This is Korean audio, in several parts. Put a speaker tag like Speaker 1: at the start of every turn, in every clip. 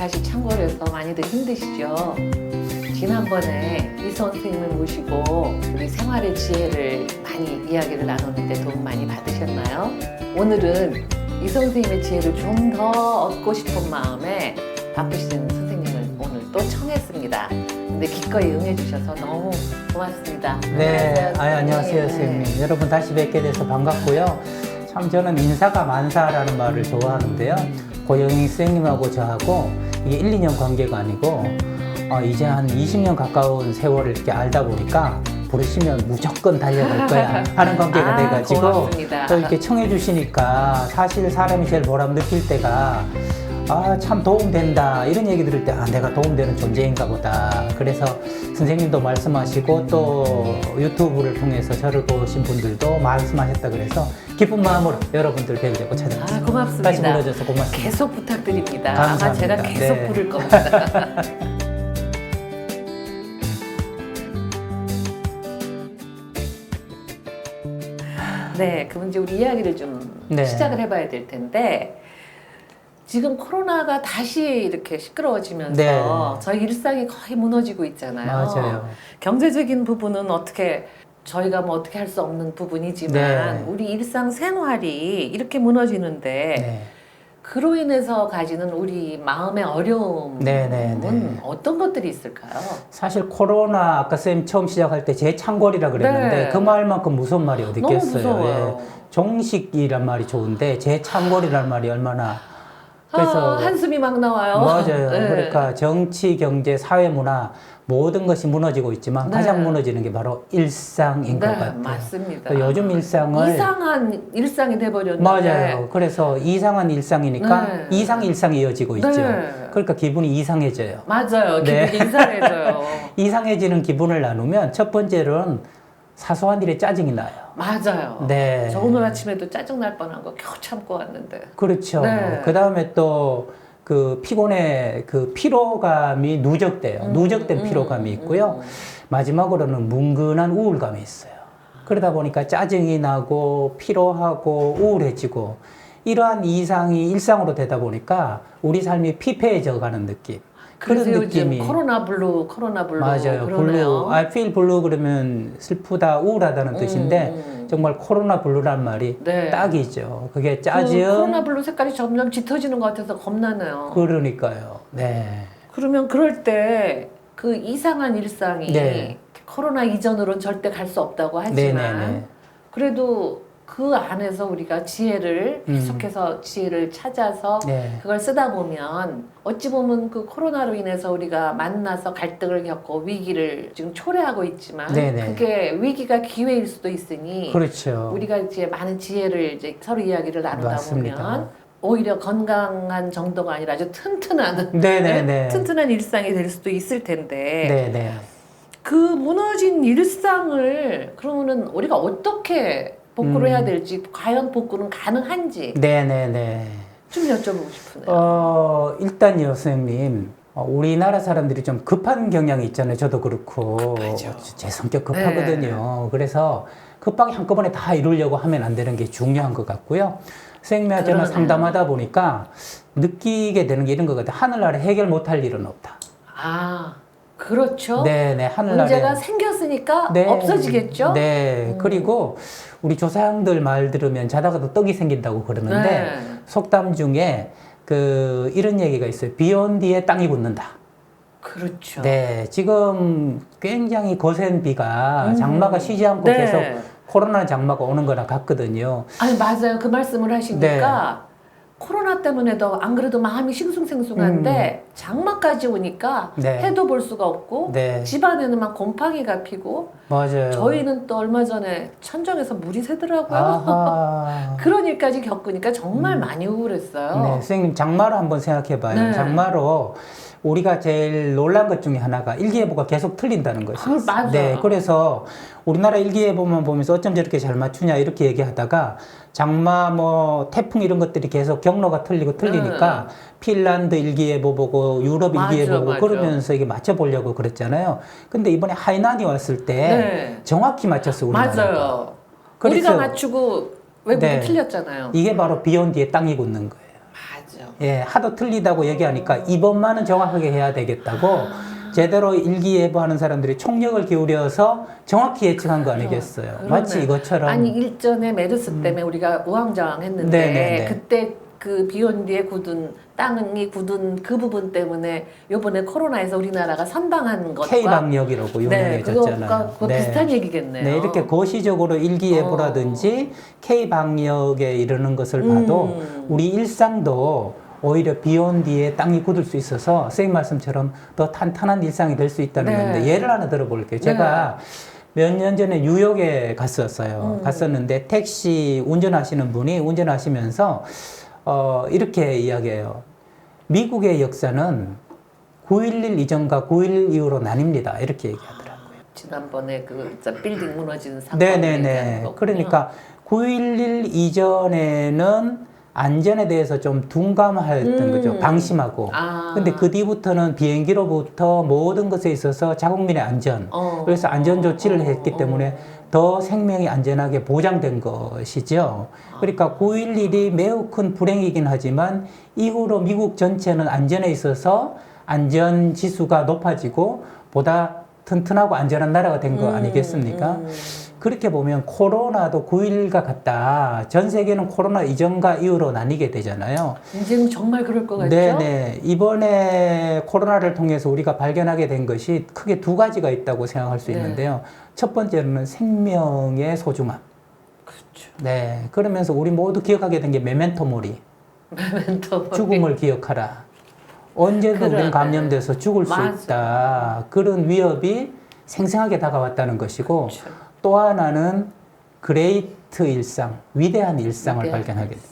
Speaker 1: 다시 창궐해서 많이들 힘드시죠? 지난번에 이 선생님을 모시고 우리 생활의 지혜를 많이 이야기를 나눴는데 도움 많이 받으셨나요? 오늘은 이 선생님의 지혜를 좀 더 얻고 싶은 마음에 바쁘신 선생님을 오늘 또 청했습니다. 근데 기꺼이 응해주셔서 너무 고맙습니다.
Speaker 2: 네, 안녕하세요,
Speaker 1: 네.
Speaker 2: 선생님. 여러분 다시 뵙게 돼서 반갑고요. 참 저는 인사가 만사라는 말을 좋아하는데요. 고영희 선생님하고 저하고 이게 1, 2년 관계가 아니고 이제 한 20년 가까운 세월을 이렇게 알다 보니까 부르시면 무조건 달려갈 거야 하는 관계가 돼가지고
Speaker 1: 고맙습니다.
Speaker 2: 또 이렇게 청해 주시니까 사실 사람이 제일 보람 느낄 때가 참 도움된다 이런 얘기 들을 때 내가 도움되는 존재인가 보다. 그래서 선생님도 말씀하시고 또 유튜브를 통해서 저를 보신 분들도 말씀하셨다 그래서 기쁜 마음으로 여러분들 뵈려고 찾아왔습니다.
Speaker 1: 고맙습니다.
Speaker 2: 다시 불러줘서 고맙습니다.
Speaker 1: 계속 부탁드립니다.
Speaker 2: 감사합니다.
Speaker 1: 아마 제가 계속
Speaker 2: 네.
Speaker 1: 부를 겁니다. 네, 그럼 이제 우리 이야기를 좀
Speaker 2: 네.
Speaker 1: 시작을 해봐야 될 텐데 지금 코로나가 다시 이렇게 시끄러워지면서
Speaker 2: 네.
Speaker 1: 저희 일상이 거의 무너지고 있잖아요.
Speaker 2: 맞아요.
Speaker 1: 경제적인 부분은 어떻게 저희가 뭐 어떻게 할 수 없는 부분이지만
Speaker 2: 네.
Speaker 1: 우리 일상 생활이 이렇게 무너지는데
Speaker 2: 네.
Speaker 1: 그로 인해서 가지는 우리 마음의 어려움은
Speaker 2: 네.
Speaker 1: 어떤 것들이 있을까요?
Speaker 2: 사실 코로나 아까 쌤 처음 시작할 때 재창궐이라 그랬는데
Speaker 1: 네.
Speaker 2: 그 말만큼 무서운 말이 어디
Speaker 1: 너무
Speaker 2: 있겠어요.
Speaker 1: 무서워요.
Speaker 2: 예. 종식이란 말이 좋은데 재창궐이란 말이 얼마나 그래서
Speaker 1: 한숨이 막 나와요.
Speaker 2: 맞아요.
Speaker 1: 네.
Speaker 2: 그러니까 정치, 경제, 사회, 문화 모든 것이 무너지고 있지만
Speaker 1: 네.
Speaker 2: 가장 무너지는 게 바로 일상인 것 같아요.
Speaker 1: 맞습니다.
Speaker 2: 또 요즘 일상을
Speaker 1: 이상한 일상이 돼버렸는데
Speaker 2: 맞아요. 그래서 이상한 일상이니까
Speaker 1: 네.
Speaker 2: 이상 일상이 이어지고 있죠.
Speaker 1: 네.
Speaker 2: 그러니까 기분이 이상해져요.
Speaker 1: 맞아요.
Speaker 2: 네.
Speaker 1: 기분이 이상해져요.
Speaker 2: 이상해지는 기분을 나누면 첫 번째로는 사소한 일에 짜증이 나요.
Speaker 1: 맞아요.
Speaker 2: 네.
Speaker 1: 저 오늘 아침에도 짜증 날 뻔한 거 겨우 참고 왔는데.
Speaker 2: 그렇죠.
Speaker 1: 네.
Speaker 2: 그 다음에 또 그 피곤해, 그 피로감이 누적돼요. 누적된 피로감이 있고요. 마지막으로는 뭉근한 우울감이 있어요. 그러다 보니까 짜증이 나고 피로하고 우울해지고 이러한 이상이 일상으로 되다 보니까 우리 삶이 피폐해져 가는 느낌.
Speaker 1: 그래서
Speaker 2: 그런
Speaker 1: 요즘
Speaker 2: 느낌이
Speaker 1: 코로나 블루
Speaker 2: 맞아요.
Speaker 1: 그러네요.
Speaker 2: 블루, I feel blue 그러면 슬프다, 우울하다는 뜻인데 정말 코로나 블루란 말이
Speaker 1: 네.
Speaker 2: 딱이죠. 그게
Speaker 1: 그
Speaker 2: 짜증.
Speaker 1: 코로나 블루 색깔이 점점 짙어지는 것 같아서 겁나네요.
Speaker 2: 그러니까요. 네.
Speaker 1: 그러면 그럴 때 그 이상한 일상이
Speaker 2: 네.
Speaker 1: 코로나 이전으로는 절대 갈 수 없다고 하지만
Speaker 2: 네네네.
Speaker 1: 그래도 그 안에서 우리가 지혜를 계속해서 지혜를 찾아서
Speaker 2: 네.
Speaker 1: 그걸 쓰다 보면 어찌 보면 그 코로나로 인해서 우리가 만나서 갈등을 겪고 위기를 지금 초래하고 있지만
Speaker 2: 네네.
Speaker 1: 그게 위기가 기회일 수도 있으니
Speaker 2: 그렇죠.
Speaker 1: 우리가 이제 많은 지혜를 이제 서로 이야기를 나누다
Speaker 2: 맞습니다.
Speaker 1: 보면 오히려 건강한 정도가 아니라 아주 튼튼한
Speaker 2: 네네네.
Speaker 1: 튼튼한 일상이 될 수도 있을 텐데
Speaker 2: 네네.
Speaker 1: 그 무너진 일상을 그러면은 우리가 어떻게 복구를 해야 될지 과연 복구는 가능한지
Speaker 2: 네네네.
Speaker 1: 좀 여쭤보고 싶으네요.
Speaker 2: 일단요, 선생님. 우리나라 사람들이 좀 급한 경향이 있잖아요. 저도 그렇고.
Speaker 1: 급하죠.
Speaker 2: 제 성격 급하거든요. 그래서 급하게 한꺼번에 다 이루려고 하면 안 되는 게 중요한 것 같고요. 선생님과 저는
Speaker 1: 그러네요.
Speaker 2: 상담하다 보니까 느끼게 되는 게 이런 것 같아요. 하늘나라 해결 못할 일은 없다.
Speaker 1: 아, 그렇죠.
Speaker 2: 네네. 하늘나라.
Speaker 1: 문제가 생겼으니까
Speaker 2: 네.
Speaker 1: 없어지겠죠.
Speaker 2: 네. 그리고 우리 조상들 말 들으면 자다가도 떡이 생긴다고 그러는데
Speaker 1: 네.
Speaker 2: 속담 중에 이런 얘기가 있어요. 비 온 뒤에 땅이 붙는다.
Speaker 1: 그렇죠.
Speaker 2: 네. 지금 굉장히 거센 비가 장마가 쉬지 않고
Speaker 1: 네.
Speaker 2: 계속 코로나 장마가 오는 거랑 같거든요.
Speaker 1: 아니 맞아요. 그 말씀을 하시니까 코로나 때문에도 안 그래도 마음이 싱숭생숭한데 장마까지 오니까
Speaker 2: 네.
Speaker 1: 해도 볼 수가 없고
Speaker 2: 네.
Speaker 1: 집안에는 막 곰팡이가 피고
Speaker 2: 맞아요.
Speaker 1: 저희는 또 얼마 전에 천정에서 물이 새더라고요.
Speaker 2: 아하.
Speaker 1: 그런 일까지 겪으니까 정말 많이 우울했어요.
Speaker 2: 네, 선생님 장마로 한번 생각해봐요.
Speaker 1: 네.
Speaker 2: 장마로 우리가 제일 놀란 것 중에 하나가 일기예보가 계속 틀린다는 것이에요.
Speaker 1: 맞아.
Speaker 2: 네, 그래서 우리나라 일기예보만 보면서 어쩜 저렇게 잘 맞추냐 이렇게 얘기하다가 장마 뭐 태풍 이런 것들이 계속 경로가 틀리고 틀리니까 핀란드 일기예보 보고 유럽
Speaker 1: 맞아,
Speaker 2: 일기예보 보고
Speaker 1: 맞아.
Speaker 2: 그러면서 이게 맞춰보려고 그랬잖아요. 근데 이번에 하이난이 왔을 때
Speaker 1: 네.
Speaker 2: 정확히 맞췄어요. 우리나라가.
Speaker 1: 맞아요.
Speaker 2: 그래서
Speaker 1: 우리가 맞추고 외국이
Speaker 2: 네.
Speaker 1: 틀렸잖아요.
Speaker 2: 이게 바로 비 온 뒤에 땅이 굳는 거예요.
Speaker 1: 맞아.
Speaker 2: 예, 하도 틀리다고 얘기하니까 이번만은 정확하게 해야 되겠다고 제대로 일기예보하는 사람들이 총력을 기울여서 정확히 예측한 거 아니겠어요?
Speaker 1: 그러네.
Speaker 2: 마치 이것처럼
Speaker 1: 아니 일전에 메르스 때문에 우리가 우왕좌왕했는데
Speaker 2: 네네네.
Speaker 1: 그때 그 비온 뒤에 굳은 땅이 굳은 그 부분 때문에 요번에 코로나에서 우리나라가 선방한 것과
Speaker 2: K방역이라고 유명해졌잖아요.
Speaker 1: 그거 비슷한 얘기겠네요.
Speaker 2: 네, 이렇게 거시적으로 일기예보라든지 K방역에 이르는 것을 봐도 우리 일상도 오히려 비 온 뒤에 땅이 굳을 수 있어서 선생님 말씀처럼 더 탄탄한 일상이 될 수 있다는
Speaker 1: 네.
Speaker 2: 건데 예를 하나 들어볼게요. 제가 몇 년 전에 뉴욕에 갔었어요. 갔었는데 택시 운전하시는 분이 운전하시면서 이렇게 이야기해요. 미국의 역사는 9.11 이전과 9.11 이후로 나뉩니다. 이렇게 얘기하더라고요.
Speaker 1: 지난번에 그 빌딩 무너지는 사건
Speaker 2: 네네네. 그러니까 9.11 이전에는 안전에 대해서 좀 둔감했던 거죠. 방심하고. 근데 그 뒤부터는 비행기로부터 모든 것에 있어서 자국민의 안전. 그래서 안전 조치를 했기 때문에 더 생명이 안전하게 보장된 것이죠. 그러니까 9.11이 매우 큰 불행이긴 하지만 이후로 미국 전체는 안전에 있어서 안전 지수가 높아지고 보다 튼튼하고 안전한 나라가 된 거 아니겠습니까? 그렇게 보면 코로나도 9.11과 같다. 전 세계는 코로나 이전과 이후로 나뉘게 되잖아요.
Speaker 1: 이제는 정말 그럴 것 같죠?
Speaker 2: 네네. 이번에 코로나를 통해서 우리가 발견하게 된 것이 크게 두 가지가 있다고 생각할 수 있는데요. 첫 번째는 생명의 소중함.
Speaker 1: 그렇죠.
Speaker 2: 네. 그러면서 우리 모두 기억하게 된 게 메멘토 모리.
Speaker 1: 메멘토 모리.
Speaker 2: 죽음을 기억하라. 언제든 우리는
Speaker 1: 그러네.
Speaker 2: 감염돼서 죽을 수
Speaker 1: 맞아.
Speaker 2: 있다. 그런 위협이 생생하게 다가왔다는 것이고
Speaker 1: 그렇죠.
Speaker 2: 또 하나는 그레이트 일상, 위대한 일상을
Speaker 1: 위대한
Speaker 2: 발견하게 됩니다.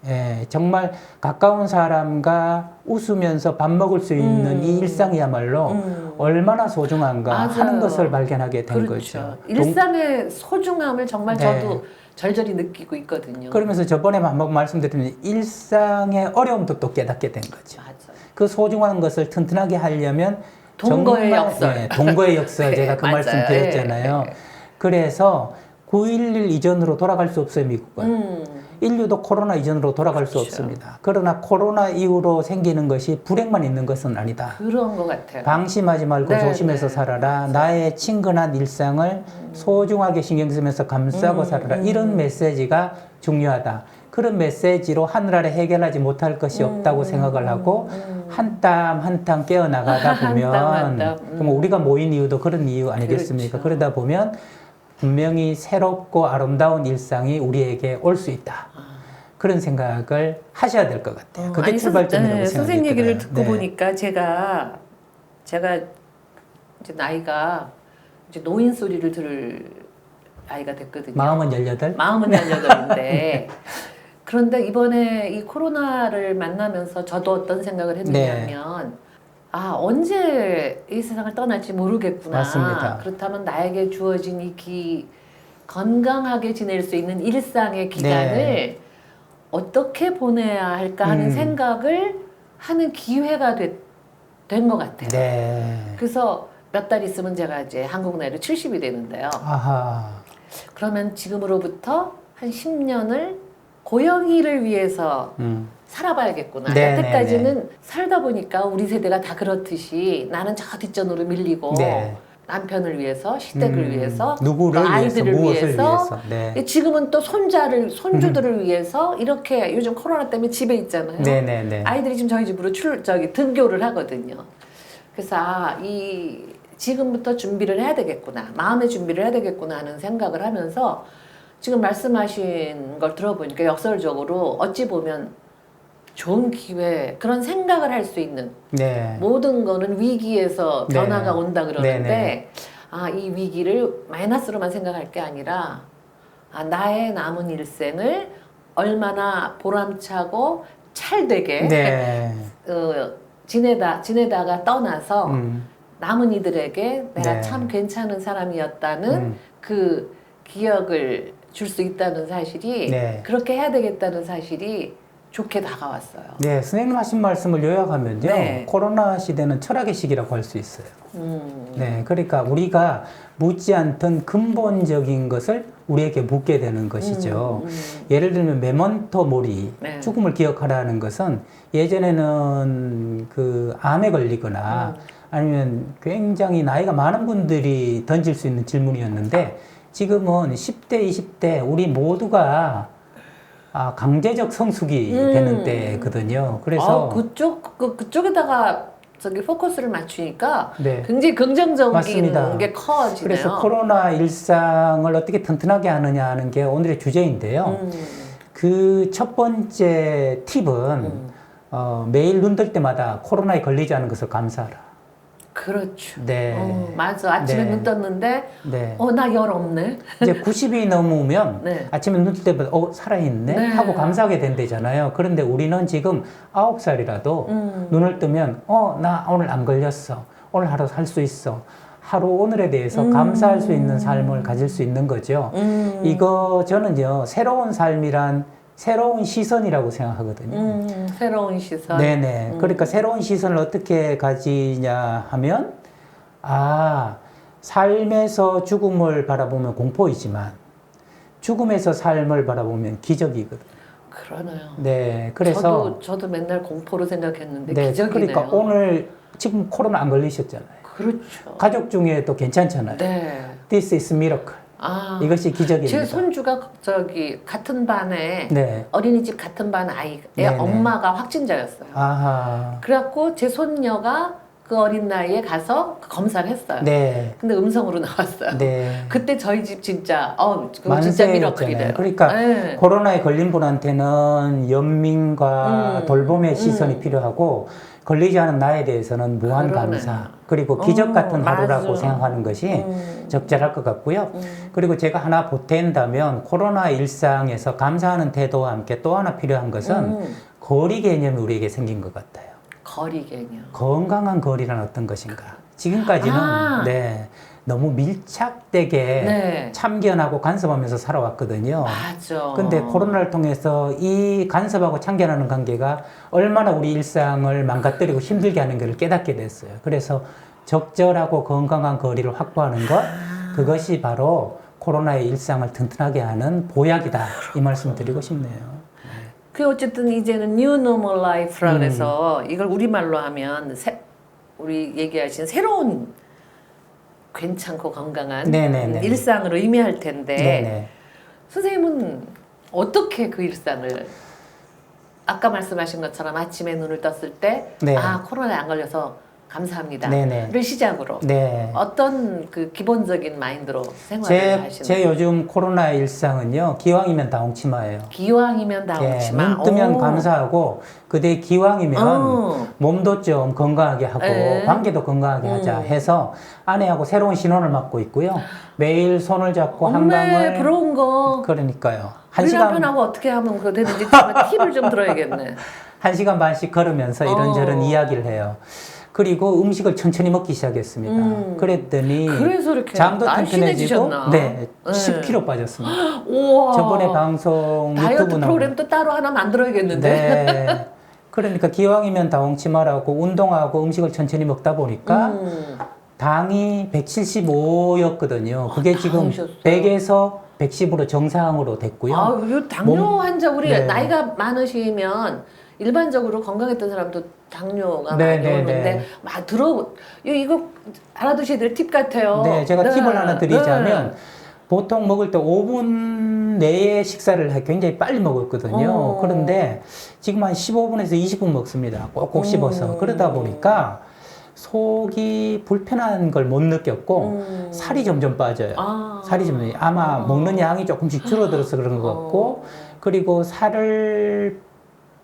Speaker 2: 예, 정말 가까운 사람과 웃으면서 밥 먹을 수 있는 이 일상이야말로 얼마나 소중한가
Speaker 1: 맞아요.
Speaker 2: 하는 것을 발견하게 된
Speaker 1: 그렇죠.
Speaker 2: 거죠.
Speaker 1: 일상의 소중함을 정말
Speaker 2: 네.
Speaker 1: 저도 절절히 느끼고 있거든요.
Speaker 2: 그러면서 저번에 한번 말씀드렸는데 일상의 어려움도 또 깨닫게 된 거죠.
Speaker 1: 맞아요.
Speaker 2: 그 소중한 것을 튼튼하게 하려면
Speaker 1: 동거의
Speaker 2: 정말,
Speaker 1: 역설.
Speaker 2: 네, 동거의 역설 제가 그
Speaker 1: 맞아요.
Speaker 2: 말씀 드렸잖아요.
Speaker 1: 네.
Speaker 2: 그래서 9.11 이전으로 돌아갈 수 없어요, 미국은. 인류도 코로나 이전으로 돌아갈 수
Speaker 1: 그렇죠.
Speaker 2: 없습니다. 그러나 코로나 이후로 생기는 것이 불행만 있는 것은 아니다.
Speaker 1: 그런 것 같아요.
Speaker 2: 방심하지 말고
Speaker 1: 네,
Speaker 2: 조심해서
Speaker 1: 네.
Speaker 2: 살아라. 나의 친근한 일상을 소중하게 신경 쓰면서 감싸고 살아라. 이런 메시지가 중요하다. 그런 메시지로 하늘 아래 해결하지 못할 것이 없다고 생각을 하고 한 땀 한 땀 깨어나가다
Speaker 1: 한
Speaker 2: 보면
Speaker 1: 땀 한 땀.
Speaker 2: 정말 우리가 모인 이유도 그런 이유 아니겠습니까?
Speaker 1: 그렇죠.
Speaker 2: 그러다 보면 분명히 새롭고 아름다운 일상이 우리에게 올 수 있다. 그런 생각을 하셔야 될 것 같아요. 그게
Speaker 1: 아니,
Speaker 2: 출발점이라고 생각이
Speaker 1: 선생님 얘기를
Speaker 2: 들어요.
Speaker 1: 듣고
Speaker 2: 네.
Speaker 1: 보니까 제가 이제 나이가 이제 노인 소리를 들을 나이가 됐거든요.
Speaker 2: 마음은 18?
Speaker 1: 마음은 18인데 그런데 이번에 이 코로나를 만나면서 저도 어떤 생각을 했느냐면 언제 이 세상을 떠날지 모르겠구나.
Speaker 2: 맞습니다.
Speaker 1: 그렇다면 나에게 주어진 이 건강하게 지낼 수 있는 일상의 기간을
Speaker 2: 네.
Speaker 1: 어떻게 보내야 할까 하는 생각을 하는 기회가 된 것 같아요.
Speaker 2: 네.
Speaker 1: 그래서 몇 달 있으면 제가 이제 한국 나이로 70이 되는데요.
Speaker 2: 아하.
Speaker 1: 그러면 지금으로부터 한 10년을 고영이를 위해서 살아봐야겠구나.
Speaker 2: 네,
Speaker 1: 여태까지는 살다 보니까 우리 세대가 다 그렇듯이 나는 저 뒷전으로 밀리고
Speaker 2: 네.
Speaker 1: 남편을 위해서, 시댁을 위해서,
Speaker 2: 누구를
Speaker 1: 또
Speaker 2: 위해서,
Speaker 1: 아이들을
Speaker 2: 무엇을
Speaker 1: 위해서,
Speaker 2: 위해서. 네.
Speaker 1: 지금은 또 손주들을 위해서 이렇게 요즘 코로나 때문에 집에 있잖아요.
Speaker 2: 네네네.
Speaker 1: 아이들이 지금 저희 집으로 등교를 하거든요. 그래서 지금부터 준비를 해야 되겠구나. 마음의 준비를 해야 되겠구나 하는 생각을 하면서 지금 말씀하신 걸 들어보니까 역설적으로 어찌 보면 좋은 기회, 그런 생각을 할 수 있는
Speaker 2: 네.
Speaker 1: 모든 거는 위기에서 변화가
Speaker 2: 네.
Speaker 1: 온다 그러는데
Speaker 2: 네네.
Speaker 1: 이 위기를 마이너스로만 생각할 게 아니라 나의 남은 일생을 얼마나 보람차고 찰되게
Speaker 2: 네.
Speaker 1: 지내다가 떠나서 남은 이들에게 내가
Speaker 2: 네.
Speaker 1: 참 괜찮은 사람이었다는 그 기억을 줄 수 있다는 사실이
Speaker 2: 네.
Speaker 1: 그렇게 해야 되겠다는 사실이 좋게 다가왔어요.
Speaker 2: 네, 선생님 하신 말씀을 요약하면요.
Speaker 1: 네.
Speaker 2: 코로나 시대는 철학의 시기라고 할 수 있어요.
Speaker 1: 음.
Speaker 2: 네, 그러니까 우리가 묻지 않던 근본적인 것을 우리에게 묻게 되는 것이죠. 예를 들면 메멘토 모리,
Speaker 1: 네.
Speaker 2: 죽음을 기억하라는 것은 예전에는 그 암에 걸리거나 아니면 굉장히 나이가 많은 분들이 던질 수 있는 질문이었는데 지금은 10대, 20대 우리 모두가 강제적 성숙이 되는 때거든요. 그래서
Speaker 1: 그쪽에다가 저기 포커스를 맞추니까
Speaker 2: 네.
Speaker 1: 굉장히 긍정적인
Speaker 2: 맞습니다.
Speaker 1: 게 커지네요.
Speaker 2: 그래서 코로나 일상을 어떻게 튼튼하게 하느냐 하는 게 오늘의 주제인데요. 그 첫 번째 팁은 매일 눈 뜰 때마다 코로나에 걸리지 않은 것을 감사하라.
Speaker 1: 그렇죠.
Speaker 2: 네.
Speaker 1: 맞아. 아침에
Speaker 2: 네.
Speaker 1: 눈 떴는데
Speaker 2: 네.
Speaker 1: 나 열 없네.
Speaker 2: 이제 90이 넘으면
Speaker 1: 네.
Speaker 2: 아침에 눈 뜰 때마다 살아있네
Speaker 1: 네.
Speaker 2: 하고 감사하게 된대잖아요. 그런데 우리는 지금 9살이라도 눈을 뜨면 나 오늘 안 걸렸어. 오늘 하루 살 수 있어. 하루 오늘에 대해서 감사할 수 있는 삶을 가질 수 있는 거죠. 이거 저는요, 새로운 삶이란 새로운 시선이라고 생각하거든요.
Speaker 1: 새로운 시선.
Speaker 2: 네네. 그러니까 새로운 시선을 어떻게 가지냐 하면, 삶에서 죽음을 바라보면 공포이지만, 죽음에서 삶을 바라보면 기적이거든요.
Speaker 1: 그러네요.
Speaker 2: 네. 그래서.
Speaker 1: 저도 맨날 공포로 생각했는데
Speaker 2: 네.
Speaker 1: 기적이네요.
Speaker 2: 그러니까 오늘 지금 코로나 안 걸리셨잖아요.
Speaker 1: 그렇죠.
Speaker 2: 가족 중에도 괜찮잖아요.
Speaker 1: 네.
Speaker 2: This is miracle. 이것이 기적입니다.
Speaker 1: 제 손주가 저기 같은 반에
Speaker 2: 네.
Speaker 1: 어린이집 같은 반 아이의
Speaker 2: 네네.
Speaker 1: 엄마가 확진자였어요.
Speaker 2: 아하.
Speaker 1: 그래갖고 제 손녀가 그 어린 나이에 가서 검사를 했어요.
Speaker 2: 네.
Speaker 1: 근데 음성으로 나왔어요.
Speaker 2: 네.
Speaker 1: 그때 저희 집 진짜 그거 진짜 미라클이래요.
Speaker 2: 그러니까
Speaker 1: 네.
Speaker 2: 코로나에 걸린 분한테는 연민과 돌봄의 시선이 필요하고 걸리지 않은 나에 대해서는 무한
Speaker 1: 그러네.
Speaker 2: 감사 그리고 기적 같은 하루라고
Speaker 1: 맞아.
Speaker 2: 생각하는 것이 적절할 것 같고요. 그리고 제가 하나 보탠다면 코로나 일상에서 감사하는 태도와 함께 또 하나 필요한 것은 거리 개념이 우리에게 생긴 것 같아요.
Speaker 1: 거리 개념.
Speaker 2: 건강한 거리란 어떤 것인가? 지금까지는 네, 너무 밀착되게
Speaker 1: 네.
Speaker 2: 참견하고 간섭하면서 살아왔거든요.
Speaker 1: 맞아.
Speaker 2: 근데 코로나를 통해서 이 간섭하고 참견하는 관계가 얼마나 우리 일상을 망가뜨리고 힘들게 하는 것을 깨닫게 됐어요. 그래서 적절하고 건강한 거리를 확보하는 것, 그것이 바로 코로나의 일상을 튼튼하게 하는 보약이다. 이 말씀 드리고 싶네요.
Speaker 1: 어쨌든 이제는 New Normal Life라 그래서 이걸 우리말로 하면 우리 얘기하신 새로운 괜찮고 건강한
Speaker 2: 네네네.
Speaker 1: 일상을 의미할 텐데
Speaker 2: 네네.
Speaker 1: 선생님은 어떻게 그 일상을 아까 말씀하신 것처럼 아침에 눈을 떴을 때
Speaker 2: 네.
Speaker 1: 코로나에 안 걸려서 감사합니다.
Speaker 2: 네네.
Speaker 1: 를 시작으로
Speaker 2: 네.
Speaker 1: 어떤 그 기본적인 마인드로 생활을 하시는
Speaker 2: 제 요즘 코로나 일상은요, 기왕이면 다홍치마예요.
Speaker 1: 기왕이면 다홍치마.
Speaker 2: 눈 뜨면 감사하고, 그대 기왕이면 몸도 좀 건강하게 하고,
Speaker 1: 네.
Speaker 2: 관계도 건강하게 하자 해서 아내하고 새로운 신혼을 맡고 있고요. 매일 손을 잡고 한강을.
Speaker 1: 부러운 거.
Speaker 2: 그러니까요.
Speaker 1: 우리 남편하고 어떻게 하면 그거 되는지 팁을 좀 들어야겠네.
Speaker 2: 1시간 반씩 걸으면서 이런저런 이야기를 해요. 그리고 음식을 천천히 먹기 시작했습니다. 그랬더니
Speaker 1: 그래서 이렇게
Speaker 2: 잠도 튼튼해지고
Speaker 1: 네.
Speaker 2: 10kg 빠졌습니다.
Speaker 1: 우와.
Speaker 2: 저번에 방송
Speaker 1: 다이어트
Speaker 2: 유튜브
Speaker 1: 프로그램 또 따로 하나 만들어야겠는데.
Speaker 2: 네. 그러니까 기왕이면 다홍치마라고 운동하고 음식을 천천히 먹다 보니까 당이 175였거든요. 그게 지금
Speaker 1: 당이셨어요?
Speaker 2: 100에서 110으로 정상으로 됐고요.
Speaker 1: 이 당뇨 환자 우리
Speaker 2: 네.
Speaker 1: 나이가 많으시면 일반적으로 건강했던 사람도 당뇨가
Speaker 2: 네,
Speaker 1: 많이
Speaker 2: 네,
Speaker 1: 오는데
Speaker 2: 네.
Speaker 1: 막 이거 알아두셔야 될 팁 같아요.
Speaker 2: 네, 제가
Speaker 1: 네.
Speaker 2: 팁을 하나 드리자면 보통 먹을 때 5분 내에 식사를 굉장히 빨리 먹었거든요. 그런데 지금 한 15분에서 20분 먹습니다. 꼭꼭 씹어서. 그러다 보니까 속이 불편한 걸 못 느꼈고 살이 점점 빠져요. 살이 점점 아마 먹는 양이 조금씩 줄어들어서 그런 것 같고 그리고 살을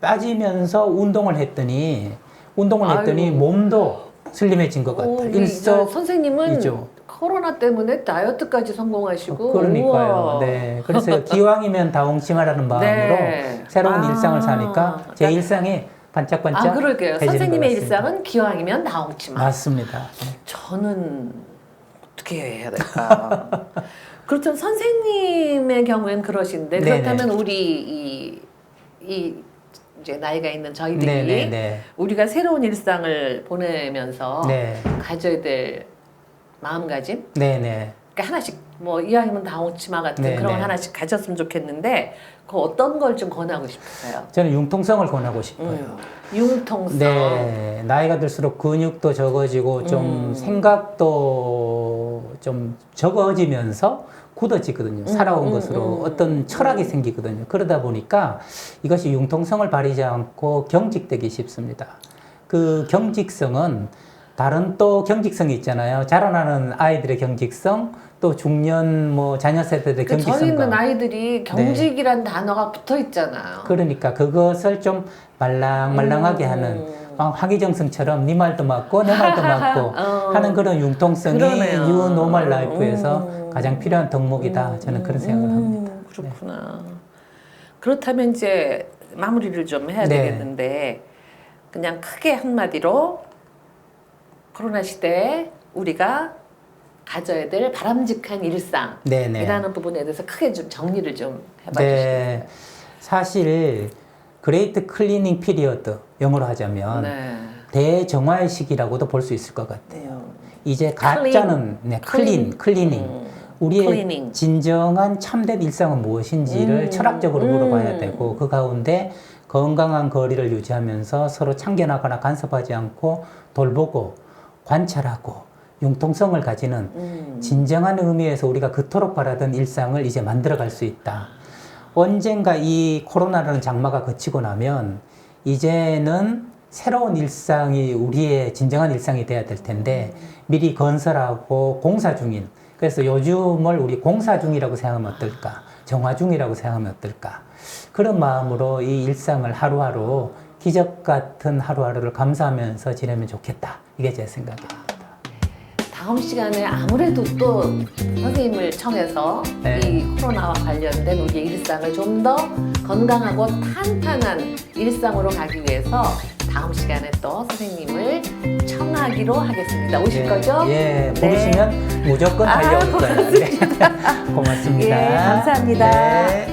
Speaker 2: 빠지면서 운동을 했더니 몸도 슬림해진 것 같아요.
Speaker 1: 선생님은 코로나 때문에 다이어트까지 성공하시고
Speaker 2: 그러니까요.
Speaker 1: 우와.
Speaker 2: 네. 그래서 기왕이면 다홍치마라는 마음으로
Speaker 1: 네.
Speaker 2: 새로운 일상을 사니까 제 일상이 반짝반짝.
Speaker 1: 그럴게요.
Speaker 2: 해지는
Speaker 1: 선생님의
Speaker 2: 것 같습니다.
Speaker 1: 일상은 기왕이면 다홍치마.
Speaker 2: 맞습니다.
Speaker 1: 저는 어떻게 해야 될까? 그렇다면 선생님의 경우에는 그러신데
Speaker 2: 네네.
Speaker 1: 그렇다면 우리 이 이제 나이가 있는 저희들이
Speaker 2: 네네네.
Speaker 1: 우리가 새로운 일상을 보내면서
Speaker 2: 네.
Speaker 1: 가져야 될 마음가짐?
Speaker 2: 네네.
Speaker 1: 그러니까 하나씩 뭐 이왕이면 다홍치마 같은
Speaker 2: 네,
Speaker 1: 그런 거
Speaker 2: 네.
Speaker 1: 하나씩 가졌으면 좋겠는데 그 어떤 걸 좀 권하고 싶으세요?
Speaker 2: 저는 융통성을 권하고 싶어요.
Speaker 1: 융통성.
Speaker 2: 네, 나이가 들수록 근육도 적어지고 좀 생각도 좀 적어지면서 굳어지거든요. 살아온 것으로 어떤 철학이 생기거든요. 그러다 보니까 이것이 융통성을 발휘하지 않고 경직되기 쉽습니다. 그 경직성은 다른 또 경직성이 있잖아요. 자라나는 아이들의 경직성, 또 중년 뭐 자녀 세대들의
Speaker 1: 그 저희 있는
Speaker 2: 경직성과
Speaker 1: 아이들이 경직이란 단어가 붙어 있잖아요.
Speaker 2: 그러니까 그것을 좀 말랑말랑하게 하는 황희정성처럼 네 말도 맞고 내 말도 맞고 하는 그런 융통성이
Speaker 1: 그러네요.
Speaker 2: 뉴 노멀 라이프에서 가장 필요한 덕목이다. 저는 그런 생각을 합니다.
Speaker 1: 그렇구나. 그렇다면 이제 마무리를 좀 해야
Speaker 2: 네.
Speaker 1: 되겠는데 그냥 크게 한마디로 코로나 시대에 우리가 가져야 될 바람직한 일상이라는
Speaker 2: 네네.
Speaker 1: 부분에 대해서 크게 좀 정리를 좀 해봐
Speaker 2: 네. 사실 그레이트 클리닝 피리어드 영어로 하자면
Speaker 1: 네.
Speaker 2: 대정화의 시기라고도 볼 수 있을 것 같아요. 이제 가짜는 클리닝. 우리의
Speaker 1: 클리닝.
Speaker 2: 진정한 참된 일상은 무엇인지를 철학적으로 물어봐야 되고 그 가운데 건강한 거리를 유지하면서 서로 참견하거나 간섭하지 않고 돌보고 관찰하고 융통성을 가지는 진정한 의미에서 우리가 그토록 바라던 일상을 이제 만들어갈 수 있다. 언젠가 이 코로나라는 장마가 그치고 나면 이제는 새로운 일상이 우리의 진정한 일상이 돼야 될 텐데 미리 건설하고 공사 중인, 그래서 요즘을 우리 공사 중이라고 생각하면 어떨까, 정화 중이라고 생각하면 어떨까, 그런 마음으로 이 일상을 하루하루 기적 같은 하루하루를 감사하면서 지내면 좋겠다. 이게 제 생각입니다.
Speaker 1: 다음 시간에 아무래도 또 선생님을 청해서
Speaker 2: 네.
Speaker 1: 이 코로나와 관련된 우리의 일상을 좀 더 건강하고 탄탄한 일상으로 가기 위해서 다음 시간에 또 선생님을 청하기로 하겠습니다. 오실 거죠?
Speaker 2: 예,
Speaker 1: 네.
Speaker 2: 부르시면 무조건 달려올 거예요.
Speaker 1: 고맙습니다.
Speaker 2: 고맙습니다.
Speaker 1: 예, 감사합니다.
Speaker 2: 네.